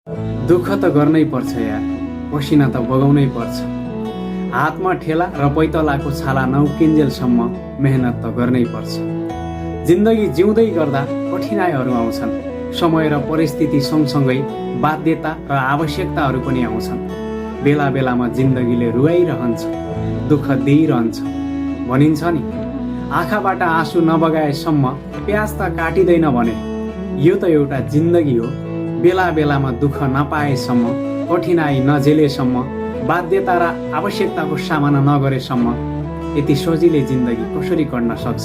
दुःख त गर्नै पर्छ यार, पसिना त बगाउनै पर्छ। हातमा ठेला र पैतलाको छाला नउकिन्जेलसम्म मेहनत त गर्नै पर्छ। जिन्दगी जिउँदै गर्दा कठिनाइहरू आउँछन्। समय र परिस्थिति सँगसँगै बाध्यता र आवश्यकताहरू पनि आउँछन्। बेला बेलामा जिन्दगीले रुवाइरहन्छ, दुःख दिइरहन्छ। भनिन्छ नि, आँखाबाट आँसु नबगाएसम्म प्याज त काटिँदैन भने। यो त एउटा जिन्दगी हो। बेला बेलामा दुःख नपाएसम्म, कठिनाइ नझेलेसम्म, बाध्यता र आवश्यकताको सामना नगरेसम्म यति सजिलै जिन्दगी कसरी कट्न सक्छ?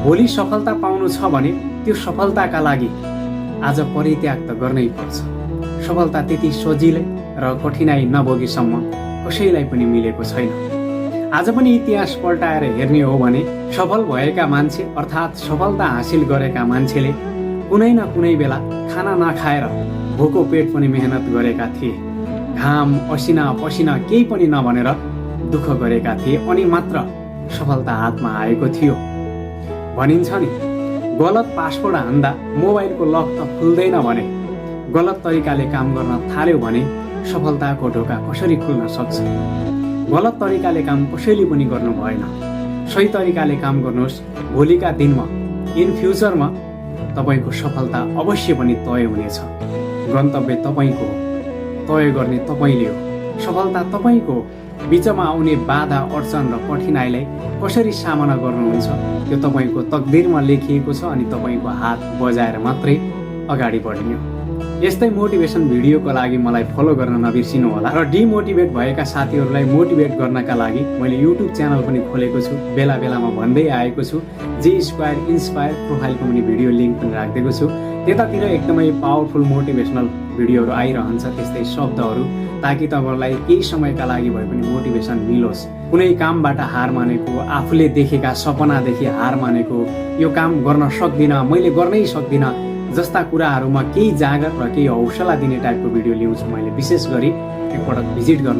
भोलि सफलता पाउनु छ भने त्यो सफलताका लागि आज परित्याग त गर्नै पर्छ। सफलता त्यति सजिलै र कठिनाइ नभोगेसम्म कसैलाई पनि मिलेको छैन। आज पनि इतिहास पल्टाएर हेर्ने हो भने सफल भएका मान्छे अर्थात् सफलता हासिल गरेका मान्छेले कुनै न कुनै बेला खाना नखाएर भोको पेट पनि मेहनत गरेका थिए। घाम असिना पसिना केही पनि नभनेर दुःख गरेका थिए अनि मात्र सफलता हातमा आएको थियो। भनिन्छ नि, गलत पासवर्ड हान्दा मोबाइलको लक त खुल्दैन भने गलत तरिकाले काम गर्न थाल्यो भने सफलताको ढोका कसरी खुल्न सक्छ? गलत तरिकाले काम कसैले पनि गर्नु भएन। सही तरिकाले काम गर्नुहोस्। भोलिका दिनमा इन फ्युचरमा तपाईँको सफलता अवश्य पनि तय हुनेछ। गन्तव्य तपाईँको हो, तय गर्ने तपाईँले हो, सफलता तपाईँको हो। बिचमा आउने बाधा अडचन र कठिनाइलाई कसरी सामना गर्नुहुन्छ त्यो तपाईँको तकदिरमा लेखिएको छ अनि तपाईँको हात बजाएर मात्रै अगाडि बढ्ने हो। यस्तै मोटिभेसन भिडियोको लागि मलाई फलो गर्न नबिर्सिनु होला र डिमोटिभेट भएका साथीहरूलाई मोटिभेट गर्नका लागि मैले युट्युब च्यानल पनि खोलेको छु। बेला बेलामा भन्दै आएको छु, जे स्क्वायर इन्स्पायर प्रोफाइलको पनि भिडियो लिङ्क पनि राखिदिएको छु। त्यतातिर एकदमै पावरफुल मोटिभेसनल भिडियोहरू आइरहन्छ, त्यस्तै शब्दहरू, ताकि तपाईँलाई केही समयका लागि भए पनि मोटिभेसन मिलोस्। कुनै कामबाट हार मानेको, आफूले देखेका सपनादेखि हार मानेको, यो काम गर्न सक्दिनँ, मैले गर्नै सक्दिनँ जस्ता कुराहरूमा केही जागर र केही हौसला दिने टाइपको भिडियो ल्याउँछु मैले। विशेष गरी एकपटक भिजिट गर्नु